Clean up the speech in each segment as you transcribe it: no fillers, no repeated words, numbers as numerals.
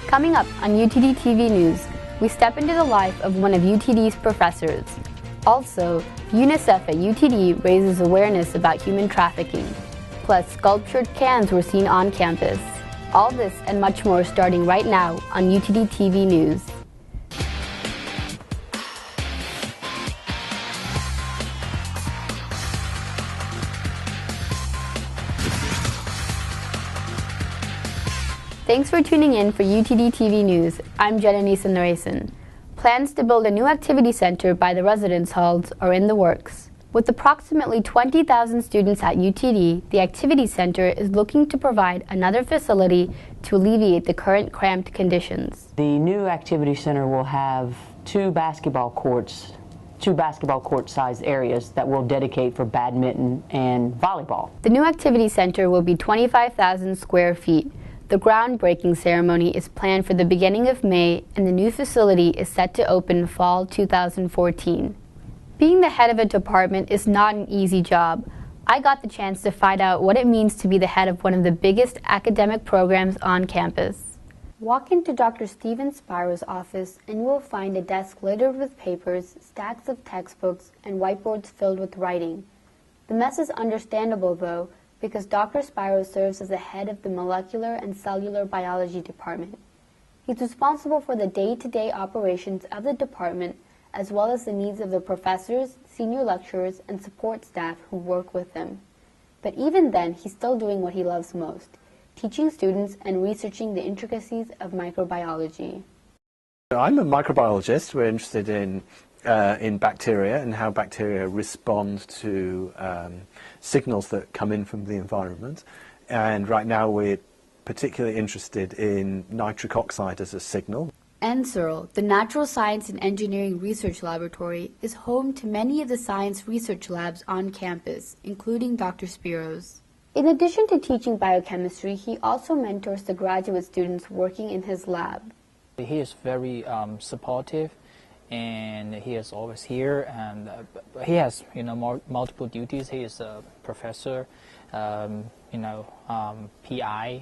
Coming up on UTD TV News, we step into the life of one of UTD's professors. Also, UNICEF at UTD raises awareness about human trafficking. Plus, sculptured cans were seen on campus. All this and much more starting right now on UTD TV News. Thanks for tuning in for UTD TV News. I'm Jenna Neeson. Plans to build a new activity center by the residence halls are in the works. With approximately 20,000 students at UTD, the activity center is looking to provide another facility to alleviate the current cramped conditions. The new activity center will have two basketball court-sized areas that we'll dedicate for badminton and volleyball. The new activity center will be 25,000 square feet. The groundbreaking ceremony is planned for the beginning of May, and the new facility is set to open fall 2014. Being the head of a department is not an easy job. I got the chance to find out what it means to be the head of one of the biggest academic programs on campus. Walk into Dr. Steven Spiro's office and you will find a desk littered with papers, stacks of textbooks, and whiteboards filled with writing. The mess is understandable though, because Dr. Spiro serves as the head of the Molecular and Cellular Biology Department. He's responsible for the day-to-day operations of the department, as well as the needs of the professors, senior lecturers, and support staff who work with him. But even then, he's still doing what he loves most, teaching students and researching the intricacies of microbiology. I'm a microbiologist. We're interested in bacteria and how bacteria respond to signals that come in from the environment. And right now we're particularly interested in nitric oxide as a signal. NSERL, the Natural Science and Engineering Research Laboratory, is home to many of the science research labs on campus, including Dr. Spiro's. In addition to teaching biochemistry, he also mentors the graduate students working in his lab. He is very supportive, and he is always here, and he has multiple duties. He is a professor, PI,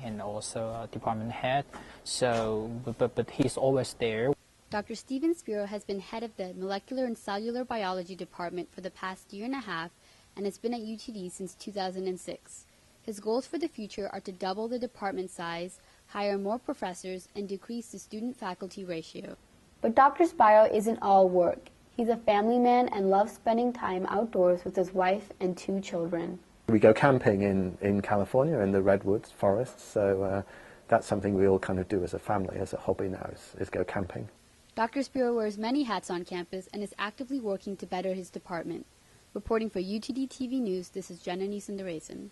and also a department head. So, but he's always there. Dr. Steven Spiro has been head of the Molecular and Cellular Biology Department for the past year and a half, and has been at UTD since 2006. His goals for the future are to double the department size, hire more professors, and decrease the student-faculty ratio. But Dr. Spiro isn't all work. He's a family man and loves spending time outdoors with his wife and 2 children. We go camping in California in the redwoods forests, so that's something we all kind of do as a family, as a hobby now, is go camping. Dr. Spiro wears many hats on campus and is actively working to better his department. Reporting for UTD TV News, this is Jenna Neeson.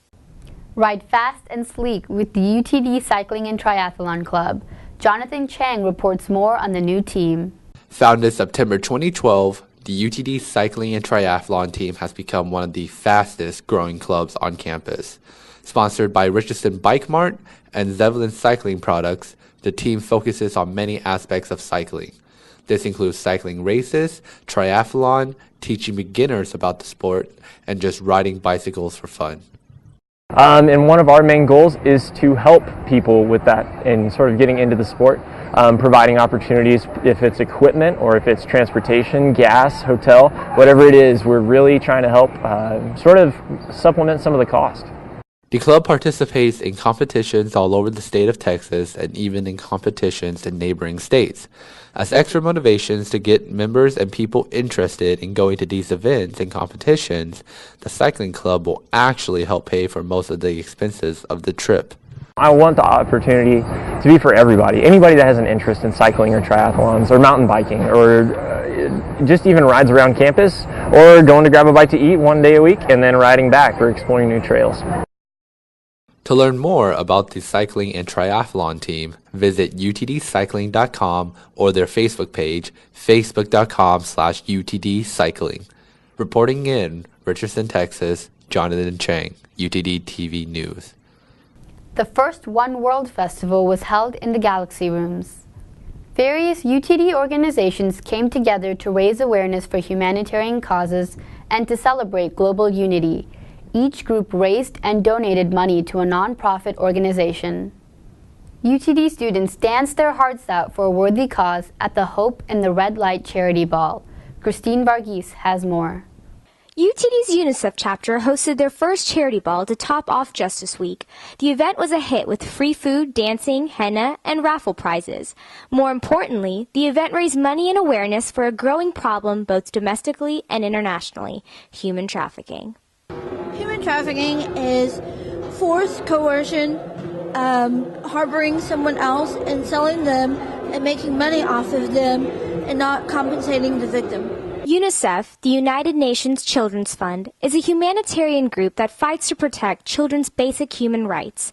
Ride fast and sleek with the UTD Cycling and Triathlon Club. Jonathan Chang reports more on the new team. Founded September 2012, the UTD Cycling and Triathlon team has become one of the fastest growing clubs on campus. Sponsored by Richardson Bike Mart and Zeppelin Cycling Products, the team focuses on many aspects of cycling. This includes cycling races, triathlon, teaching beginners about the sport, and just riding bicycles for fun. And one of our main goals is to help people with that and sort of getting into the sport, providing opportunities if it's equipment or if it's transportation, gas, hotel, whatever it is. We're really trying to help sort of supplement some of the cost. The club participates in competitions all over the state of Texas and even in competitions in neighboring states. As extra motivations to get members and people interested in going to these events and competitions, the cycling club will actually help pay for most of the expenses of the trip. I want the opportunity to be for everybody. Anybody that has an interest in cycling or triathlons or mountain biking or just even rides around campus or going to grab a bite to eat one day a week and then riding back or exploring new trails. To learn more about the cycling and triathlon team, visit utdcycling.com or their Facebook page, facebook.com/utdcycling. Reporting in Richardson, Texas, Jonathan Chang, UTD TV News. The first One World Festival was held in the Galaxy Rooms. Various UTD organizations came together to raise awareness for humanitarian causes and to celebrate global unity. Each group raised and donated money to a nonprofit organization. UTD students danced their hearts out for a worthy cause at the Hope in the Red Light Charity Ball. Christine Varghese has more. UTD's UNICEF chapter hosted their first charity ball to top off Justice Week. The event was a hit with free food, dancing, henna, and raffle prizes. More importantly, the event raised money and awareness for a growing problem both domestically and internationally: human trafficking. Human trafficking is forced coercion, harboring someone else and selling them and making money off of them and not compensating the victim. UNICEF, the United Nations Children's Fund, is a humanitarian group that fights to protect children's basic human rights.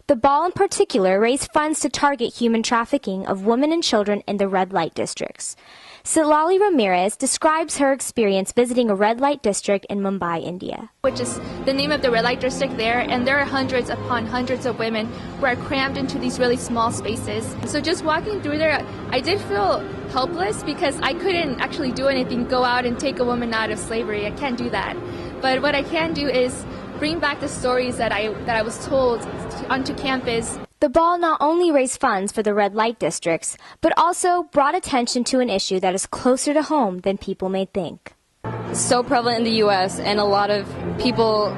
The ball in particular raised funds to target human trafficking of women and children in the red light districts. Silali Ramirez describes her experience visiting a red light district in Mumbai, India. Which is the name of the red light district there, and there are hundreds upon hundreds of women who are crammed into these really small spaces. So just walking through there, I did feel helpless because I couldn't actually do anything, go out and take a woman out of slavery. I can't do that. But what I can do is bring back the stories that I was told onto campus. The ball not only raised funds for the red light districts, but also brought attention to an issue that is closer to home than people may think. So prevalent in the U.S., and a lot of people,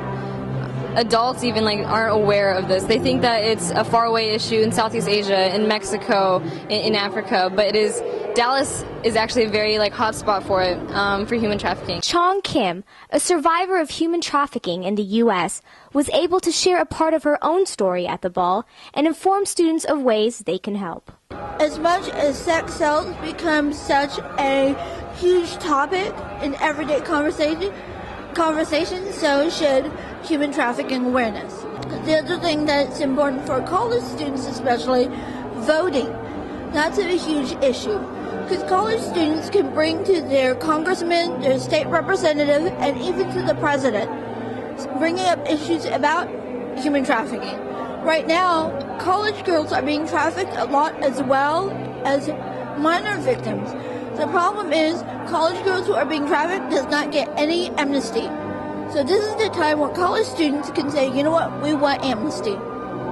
adults even, aren't aware of this. They think that it's a faraway issue in Southeast Asia, in Mexico, in Africa, but Dallas is actually a very hot spot for it, for human trafficking. Chong Kim, a survivor of human trafficking in the U.S., was able to share a part of her own story at the ball and inform students of ways they can help. As much as sex sells become such a huge topic in everyday conversation, so should human trafficking awareness. The other thing that's important for college students especially, voting. That's a huge issue, because college students can bring to their congressman, their state representative, and even to the president, bringing up issues about human trafficking. Right now, college girls are being trafficked a lot as well as minor victims. The problem is college girls who are being trafficked does not get any amnesty. So this is the time where college students can say, you know what, we want amnesty.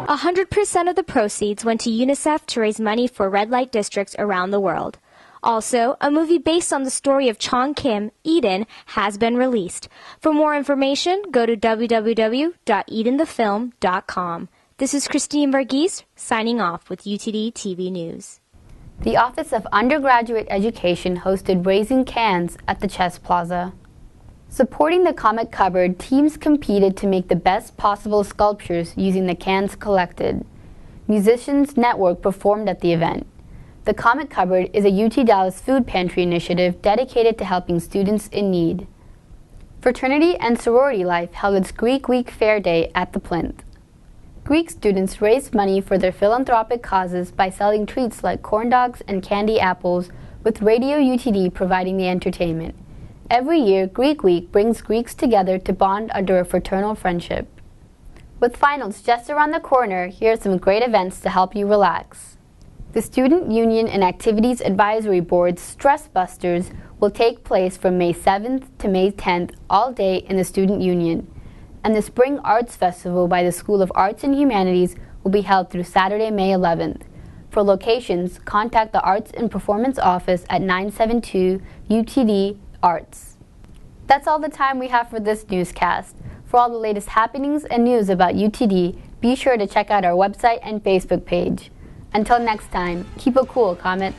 100% of the proceeds went to UNICEF to raise money for red light districts around the world. Also, a movie based on the story of Chong Kim, Eden, has been released. For more information, go to www.edenthefilm.com. This is Christine Varghese, signing off with UTD TV News. The Office of Undergraduate Education hosted Raising Cans at the Chess Plaza. Supporting the comic cupboard, teams competed to make the best possible sculptures using the cans collected. Musicians Network performed at the event. The Comic Cupboard is a UT Dallas food pantry initiative dedicated to helping students in need. Fraternity and Sorority Life held its Greek Week Fair Day at the Plinth. Greek students raised money for their philanthropic causes by selling treats like corn dogs and candy apples, with Radio UTD providing the entertainment. Every year, Greek Week brings Greeks together to bond under a fraternal friendship. With finals just around the corner, here are some great events to help you relax. The Student Union and Activities Advisory Board's Stress Busters will take place from May 7th to May 10th all day in the Student Union. And the Spring Arts Festival by the School of Arts and Humanities will be held through Saturday, May 11th. For locations, contact the Arts and Performance Office at 972 UTD Arts. That's all the time we have for this newscast. For all the latest happenings and news about UTD, be sure to check out our website and Facebook page. Until next time, keep it cool, Comets.